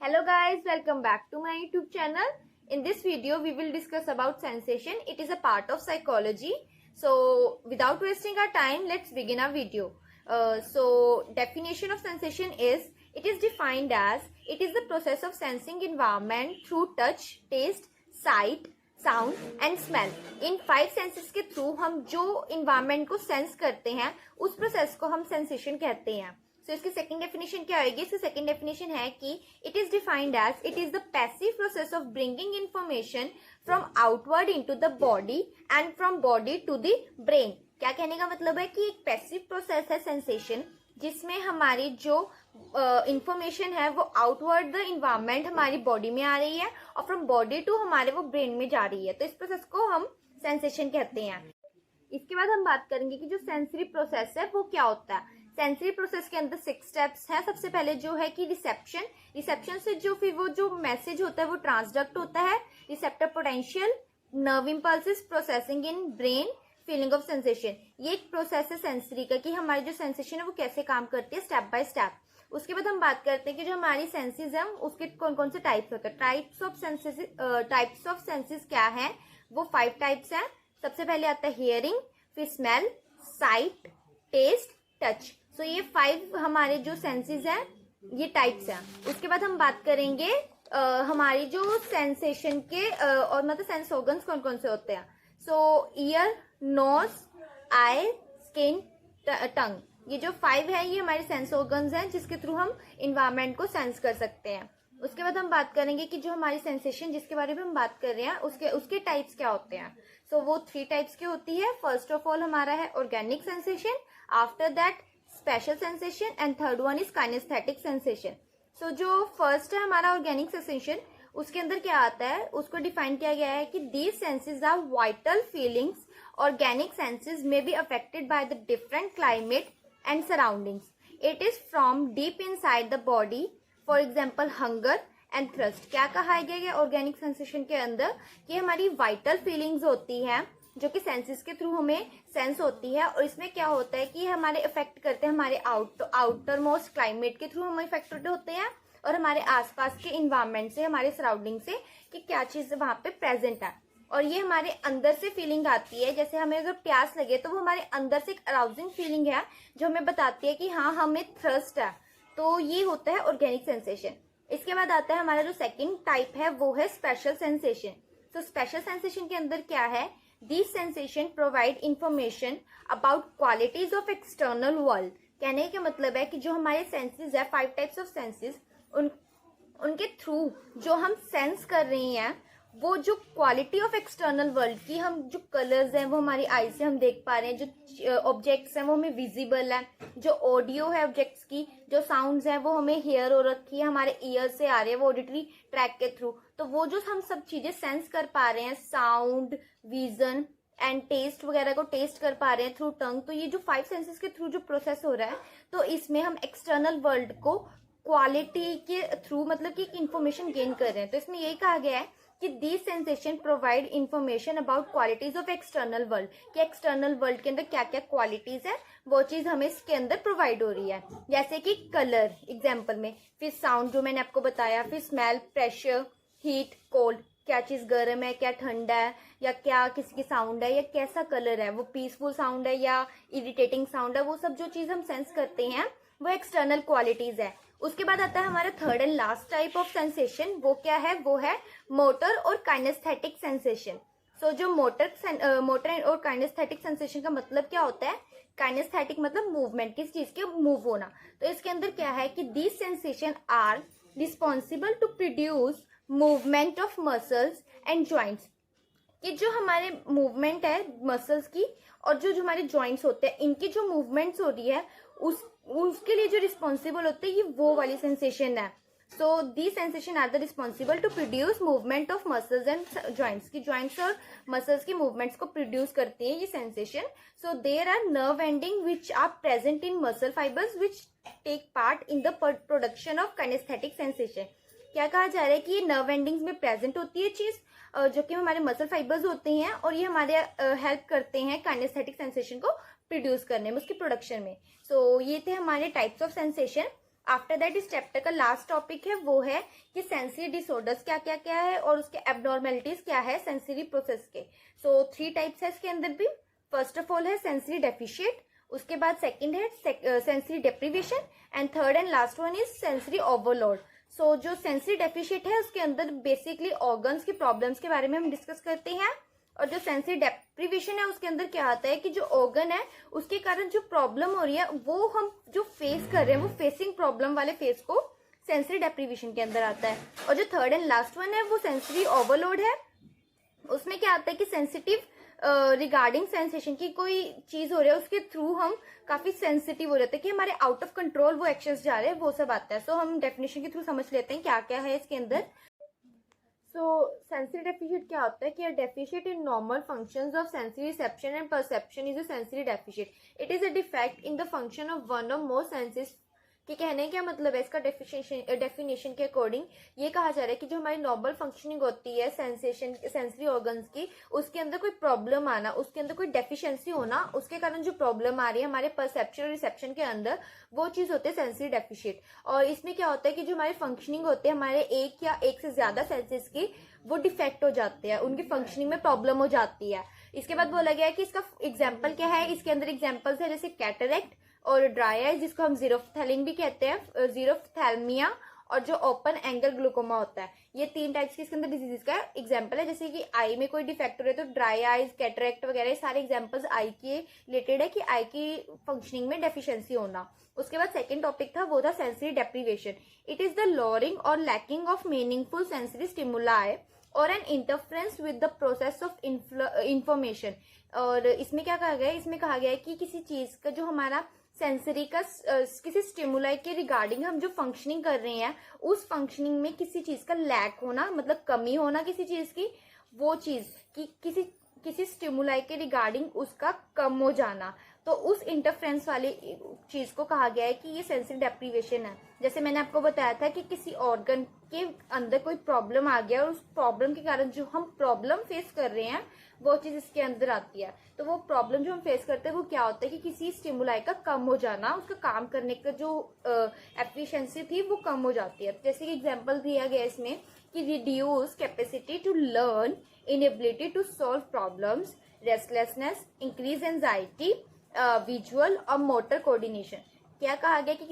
Hello guys, welcome back to my YouTube channel. In this video, we will discuss about sensation. It is a part of psychology. So without wasting our time, let's begin our video. Definition of sensation is, it is defined as, it is the process of sensing environment through touch, taste, sight, sound and smell. In 5 senses के through हम जो environment को sense करते हैं उस process को हम sensation कहते हैं. सो इसकी सेकंड डेफिनेशन क्या आएगी? इसकी सेकंड डेफिनेशन है कि it is defined as, it is the passive process of bringing information from outward into the body and from body to the brain. क्या कहने का मतलब है कि एक पैसिव प्रोसेस है सेंसेशन, जिसमें हमारी जो इंफॉर्मेशन है वो आउटवर्ड द इन्वायरमेंट हमारी बॉडी में आ रही है और फ्रॉम बॉडी टू हमारे वो ब्रेन में जा रही है. तो इस प्रोसेस को हम सेंसेशन कहते हैं. इसके बाद हम बात करेंगे कि जो सेंसरी प्रोसेस है वो क्या होता है. सेंसरी प्रोसेस के अंदर 6 स्टेप्स हैं. सबसे पहले जो है कि रिसेप्शन. रिसेप्शन से जो फिर वो जो मैसेज होता है वो ट्रांसडक्ट होता है. Receptor potential, nerve impulses, processing in brain, feeling of sensation. ये एक प्रोसेस है सेंसरी का कि हमारी जो सेंसेशन है वो कैसे काम करती है स्टेप बाय स्टेप. उसके बाद हम बात करते हैं कि जो हमारी सेंसेस हैं उसके कौन कौन से टाइप्स होते हैं. टाइप्स ऑफ सेंसेस क्या है? वो 5 टाइप्स हैं. सबसे पहले आता है हियरिंग, फिर स्मेल, साइट, टेस्ट, टच. सो ये 5 हमारे जो सेंसेस हैं ये टाइप्स हैं. उसके बाद हम बात करेंगे हमारी जो सेंसेशन के और मतलब सेंस ऑर्गन्स कौन कौन से होते हैं. सो ईयर, नोज, आई, स्किन, टंग. ये जो 5 है ये हमारे सेंस ऑर्गन्स हैं जिसके थ्रू हम इन्वायरमेंट को सेंस कर सकते हैं. उसके बाद हम बात करेंगे कि जो हमारी सेंसेशन जिसके बारे में हम बात कर रहे हैं उसके टाइप्स क्या होते हैं. सो वो 3 टाइप्स की होती है. फर्स्ट ऑफ ऑल हमारा है organic sensation, after that special sensation and third one is kinaesthetic sensation. So जो फर्स्ट है हमारा ऑर्गेनिक सेंसेशन, उसके अंदर क्या आता है उसको डिफाइन किया गया है कि these senses are vital feelings. Organic senses may be affected by the different climate and surroundings. It is from deep inside the body, for example hunger and thirst. क्या कहा गया है ऑर्गेनिक सेंसेशन के अंदर कि हमारी वाइटल फीलिंग्स होती हैं जो कि सेंसेस के थ्रू हमें सेंस होती है. और इसमें क्या होता है कि हमारे इफेक्ट करते हैं हमारे आउटर मोस्ट क्लाइमेट के थ्रू हम इफेक्टेड होते हैं और हमारे आसपास के इन्वायरमेंट से, हमारे सराउंडिंग से कि क्या चीज वहां पे प्रेजेंट है. और ये हमारे अंदर से फीलिंग आती है. जैसे हमें अगर प्यास लगे तो वो हमारे अंदर से एक अराउजिंग फीलिंग है जो हमें बताती है कि हाँ हमें थ्रस्ट है. तो ये होता है ऑर्गेनिक सेंसेशन. इसके बाद आता है हमारा जो सेकंड टाइप है वो है स्पेशल सेंसेशन. तो स्पेशल सेंसेशन के अंदर क्या है? This sensation provide information about qualities of external world. कहने का मतलब है कि जो हमारे सेंसेस है 5 टाइप्स ऑफ सेंसेस, उनके थ्रू जो हम सेंस कर रहे हैं वो जो क्वालिटी ऑफ एक्सटर्नल वर्ल्ड की, हम जो कलर्स हैं वो हमारी आई से हम देख पा रहे हैं, जो ऑब्जेक्ट्स हैं वो हमें विजिबल है, जो ऑडियो है ऑब्जेक्ट्स की, जो साउंड्स हैं वो हमें हेयर हो रखी है, हमारे ईयर से आ रहे हैं वो ऑडिटरी ट्रैक के थ्रू. तो वो जो हम सब चीजें सेंस कर पा रहे हैं, साउंड, विजन एंड टेस्ट वगैरह को टेस्ट कर पा रहे हैं थ्रू टंग. तो ये जो 5 सेंसेस के थ्रू जो प्रोसेस हो रहा है तो इसमें हम एक्सटर्नल वर्ल्ड को क्वालिटी के थ्रू मतलब कि इंफॉर्मेशन गेन कर रहे हैं. तो इसमें यही कहा गया है कि this sensation provide information about qualities of external world, कि एक्सटर्नल वर्ल्ड के अंदर क्या क्या क्वालिटीज है वो चीज हमें इसके अंदर प्रोवाइड हो रही है. जैसे कि कलर एग्जांपल में, फिर साउंड जो मैंने आपको बताया, फिर स्मेल, प्रेशर, हीट, कोल्ड, क्या चीज गर्म है, क्या ठंडा है, या क्या किसी की साउंड है, या कैसा कलर है, वो पीसफुल साउंड है या इरिटेटिंग साउंड है. वो सब जो चीज हम सेंस करते हैं वो एक्सटर्नल क्वालिटीज है. उसके बाद आता है हमारा third and last type of sensation. वो क्या है? वो है मोटर और काइनेस्थेटिक सेंसेशन. सो जो मोटर और काइनेस्थेटिक सेंसेशन का मतलब क्या होता है? काइनेस्थेटिक मतलब मूवमेंट, किस चीज के मूव होना. तो इसके अंदर क्या है कि these sensation are responsible to produce movement of muscles and joints. कि जो हमारे मूवमेंट है मसल्स की और जो हमारे ज्वाइंट्स होते हैं इनकी जो मूवमेंट्स हो रही है उसके लिए जो रिस्पॉन्सिबल होते हैं ये वो वाली सेंसेशन है. So these sensation are the responsible to produce movement of muscles and joints. की ज्वाइंट्स और मसल्स की मूवमेंट्स को प्रोड्यूस करती है ये sensation. So there are nerve ending which are present in muscle fibres which take part in the production of kinaesthetic sensation. क्या कहा जा रहा है कि ये नर्व एंडिंग्स में प्रेजेंट होती है चीज जो कि हमारे मसल फाइबर्स होते हैं और ये हमारे हेल्प करते हैं काइनेस्थेटिक सेंसेशन को प्रोड्यूस करने में, उसकी प्रोडक्शन में. सो ये थे हमारे types of sensation. After that इस चैप्टर का लास्ट टॉपिक है वो है कि सेंसरी डिसऑर्डर्स क्या क्या क्या है और उसके एबनॉर्मेलिटीज क्या है सेंसरी प्रोसेस के। सो 3 टाइप्स है इसके अंदर भी। फर्स्ट ऑफ ऑल है सेंसरी डेफिशिएट, उसके बाद सेकंड है sensory deprivation and third and last one is sensory overload. So जो सेंसरी डेफिशिएट है उसके अंदर बेसिकली ऑर्गन्स की प्रॉब्लम्स के बारे में हम डिस्कस करते हैं, और जो सेंसरी डेप्रीवेशन है उसके अंदर क्या आता है कि जो ऑर्गन है उसके कारण जो प्रॉब्लम हो रही है वो हम जो फेस कर रहे हैं वो फेसिंग प्रॉब्लम वाले फेस को सेंसरी डेप्रीवेशन के अंदर आता है। और जो थर्ड एंड लास्ट वन है वो सेंसरी ओवरलोड है, उसमें क्या आता है कि सेंसिटिव रिगार्डिंग सेंसेशन की कोई चीज हो रही है उसके थ्रू हम काफी सेंसिटिव हो जाते हैं कि हमारे आउट ऑफ कंट्रोल वो एक्शंस जा रहे हैं, वो सब आता है। सो हम डेफिनेशन के थ्रू समझ लेते हैं क्या क्या है इसके अंदर। सो सेंसरी डेफिशिएट क्या होता है कि deficit in normal functions of sensory reception and perception is a sensory deficit. It is a defect in the function of one और मोर सेंसेस। कि कहने क्या मतलब है इसका डेफिनेशन के अकॉर्डिंग ये कहा जा रहा है कि जो हमारी नॉर्मल फंक्शनिंग होती है सेंसेशन सेंसरी ऑर्गन्स की, उसके अंदर कोई प्रॉब्लम आना, उसके अंदर कोई डेफिशिएंसी होना, उसके कारण जो प्रॉब्लम आ रही है हमारे परसेप्शन और रिसेप्शन के अंदर, वो चीज होती है सेंसरी डेफिशिएट। और इसमें क्या होता है कि जो हमारी फंक्शनिंग होती है हमारे एक या एक से ज्यादा सेंसेस की, वो डिफेक्ट हो जाते हैं, उनकी फंक्शनिंग में प्रॉब्लम हो जाती है। इसके बाद बोला गया है कि इसका एग्जाम्पल क्या है, इसके अंदर एग्जाम्पल्स है जैसे कैटरेक्ट और ड्राई आइज जिसको हम जीरोफ्थैलिन भी कहते हैं, जीरोफ्थैल्मिया, और जो ओपन एंगल ग्लूकोमा होता है। ये 3 टाइप्स के इसके अंदर डिजीज का एग्जांपल है। जैसे कि आई में कोई डिफेक्ट हो रहा है तो ड्राई आइज, कैटरेक्ट वगैरह सारे एग्जांपल्स आई के रिलेटेड है कि आई की फंक्शनिंग में डेफिशिएंसी होना। उसके बाद सेकंड टॉपिक था वो था sensory deprivation. It is the lowering और lacking of meaningful sensory stimuli और an interference with the process of information. और इसमें क्या कहा गया है, इसमें कहा गया है कि किसी चीज का जो हमारा सेंसरी का किसी स्टिमुलाई के रिगार्डिंग हम जो फंक्शनिंग कर रहे हैं उस फंक्शनिंग में किसी चीज का लैक होना, मतलब कमी होना किसी चीज की, वो चीज कि किसी स्टिमुलाई के रिगार्डिंग उसका कम हो जाना, तो उस इंटरफ्रेंस वाली चीज को कहा गया है कि ये सेंसरी डेप्रीवेशन है। जैसे मैंने आपको बताया था कि किसी ऑर्गन के अंदर कोई प्रॉब्लम आ गया और उस प्रॉब्लम के कारण जो हम प्रॉब्लम फेस कर रहे हैं वो चीज इसके अंदर आती है। तो वो प्रॉब्लम जो हम फेस करते हैं वो क्या होता है कि किसी स्टिमुलाई का कम हो जाना, उसका काम करने का जो एफिशिएंसी थी वो कम हो जाती है। जैसे कि एग्जांपल दिया गया इसमें कि reduce capacity to learn, inability to solve problems, restlessness, increase anxiety, visual और मोटर कोऑर्डिनेशन। क्या कहा गया कि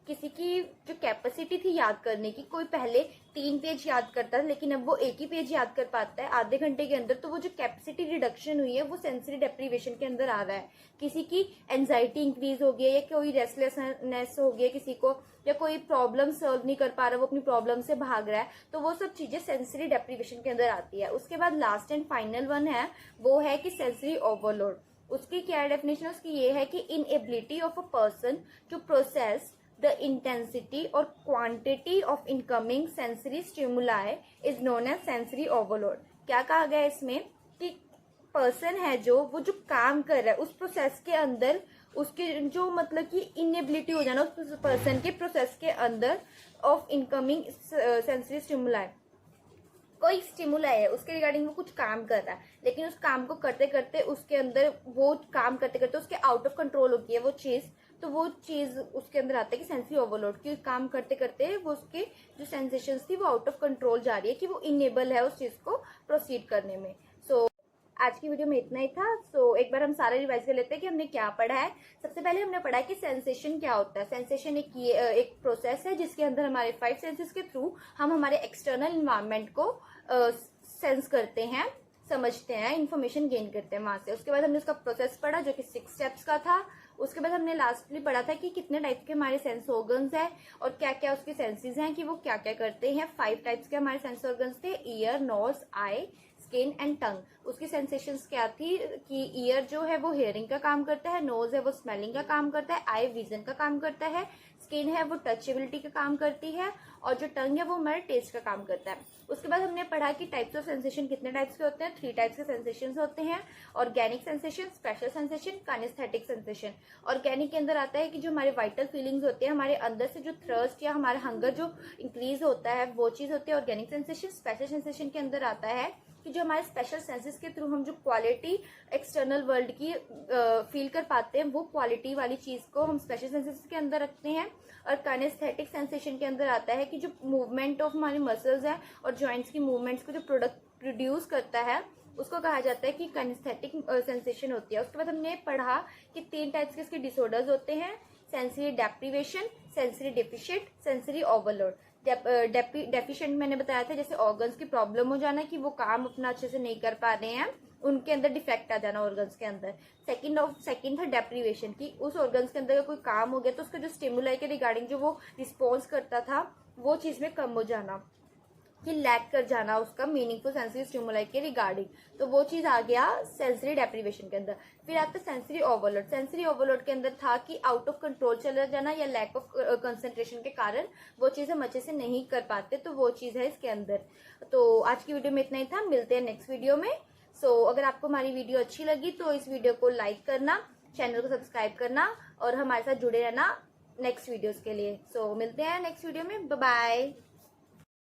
किसी की जो कैपेसिटी थी याद करने की, कोई पहले 3 पेज याद करता था लेकिन अब वो एक ही पेज याद कर पाता है आधे घंटे के अंदर, तो वो जो कैपेसिटी रिडक्शन हुई है वो सेंसरी डेप्रीवेशन के अंदर आ रहा है। किसी की एंजाइटी इंक्रीज हो गई है या कोई रेस्टलेसनेस हो गई है किसी को, या कोई प्रॉब्लम सॉल्व नहीं कर पा रहा, वो अपनी प्रॉब्लम से भाग रहा है, तो वो सब चीजें सेंसरी डेप्रीवेशन के अंदर आती है। उसके बाद लास्ट एंड फाइनल वन है वो है कि सेंसरी ओवरलोड। उसकी क्या डेफिनेशन है, उसकी ये है कि inability of a person to process the intensity or quantity of incoming sensory stimuli is known as sensory overload। क्या कहा गया है इसमें कि पर्सन है जो काम कर रहा है उस प्रोसेस के अंदर उसके जो मतलब कि इनएबिलिटी हो जाना उस पर्सन के प्रोसेस के अंदर ऑफ इनकमिंग सेंसरी स्टिमुलाई। कोई स्टिमुलाई है उसके रिगार्डिंग वो कुछ काम कर रहा है लेकिन उस काम को करते करते उसके अंदर वो काम करते करते उसके आउट ऑफ कंट्रोल होती है वो चीज, तो वो चीज उसके अंदर आता है कि सेंसरी ओवरलोड की काम करते करते वो उसके जो सेंसेशंस थी वो आउट ऑफ कंट्रोल जा रही है कि वो इनेबल है उस चीज को प्रोसीड करने में। सो आज की वीडियो में इतना ही था। सो एक बार हम सारा रिवाइज कर लेते हैं कि हमने क्या पढ़ा है। सबसे पहले हमने पढ़ा है कि सेंसेशन क्या होता है। सेंसेशन एक प्रोसेस है जिसके अंदर हमारे 5 सेंसेस के थ्रू हम हमारे एक्सटर्नल इन्वायरमेंट को सेंस करते हैं, समझते हैं, इन्फॉर्मेशन गेन करते हैं वहां से। उसके बाद हमने उसका प्रोसेस पढ़ा जो कि 6 स्टेप्स का था। उसके बाद हमने लास्टली पढ़ा था कि कितने टाइप के हमारे सेंस ऑर्गन्स हैं और क्या क्या उसके सेंसेस हैं कि वो क्या क्या करते हैं। 5 टाइप्स के हमारे सेंस ऑर्गन्स थे, ear, nose, eye, skin and tongue. उसकी सेंसेशंस क्या थी कि ईयर जो है वो हियरिंग का काम करता है, नोज है वो स्मेलिंग का काम करता है, आई विजन का काम करता है, स्किन है वो टचेबिलिटी का काम करती है, और जो टंग है वो हमारे टेस्ट का काम करता है। उसके बाद हमने पढ़ा कि टाइप्स ऑफ सेंसेशन कितने टाइप्स के होते हैं। 3 टाइप्स के सेंसेशन होते हैं, organic sensation, special sensation, kinaesthetic sensation. Organic के अंदर आता है कि जो हमारे वाइटल फीलिंग्स होते हैं, हमारे अंदर से जो थ्रस्ट या हमारा हंगर जो इंक्रीज होता है वो चीज होती है ऑर्गेनिक सेंसेशन। स्पेशल सेंसेशन के अंदर आता है कि कि जो हमारे स्पेशल सेंसेस के थ्रू हम जो क्वालिटी एक्सटर्नल वर्ल्ड की फील कर पाते हैं, वो क्वालिटी वाली चीज को हम स्पेशल सेंसेस के अंदर रखते हैं। और काइनेस्थेटिक सेंसेशन के अंदर आता है कि जो मूवमेंट ऑफ हमारी मसल्स है और जॉइंट्स की मूवमेंट्स को जो प्रोडक्ट प्रोड्यूस करता है उसको कहा जाता है कि काइनेस्थेटिक सेंसेशन होती है। उसके बाद हमने पढ़ा कि 3 टाइप्स के इसके डिसऑर्डर्स होते हैं, sensory deprivation, sensory deficient, sensory overload. Deficient मैंने बताया था जैसे ऑर्गन्स की प्रॉब्लम हो जाना कि वो काम अपना अच्छे से नहीं कर पा रहे हैं, उनके अंदर डिफेक्ट आ जाना ऑर्गन्स के अंदर। सेकंड था डेप्रीवेशन कि उस ऑर्गन्स के अंदर कोई काम हो गया तो उसका जो स्टिमुलाई के रिगार्डिंग जो वो रिस्पॉन्स करता था वो चीज में कम हो जाना, कि लैक कर जाना उसका मीनिंगफुल सेंसरी स्टिमुलाई के रिगार्डिंग, तो वो चीज आ गया सेंसरी डेप्रीवेशन के अंदर। फिर आता सेंसरी ओवरलोड। सेंसरी ओवरलोड के अंदर था कि आउट ऑफ कंट्रोल चला जाना या लैक ऑफ कंसंट्रेशन के कारण वो चीज हम अच्छे से नहीं कर पाते, तो वो चीज है इसके अंदर। तो आज की वीडियो में इतना ही था, मिलते हैं नेक्स्ट वीडियो में। अगर आपको हमारी वीडियो अच्छी लगी तो इस वीडियो को लाइक करना, चैनल को सब्सक्राइब करना और हमारे साथ जुड़े रहना नेक्स्ट वीडियोस के लिए। मिलते हैं नेक्स्ट वीडियो में, बाय बाय।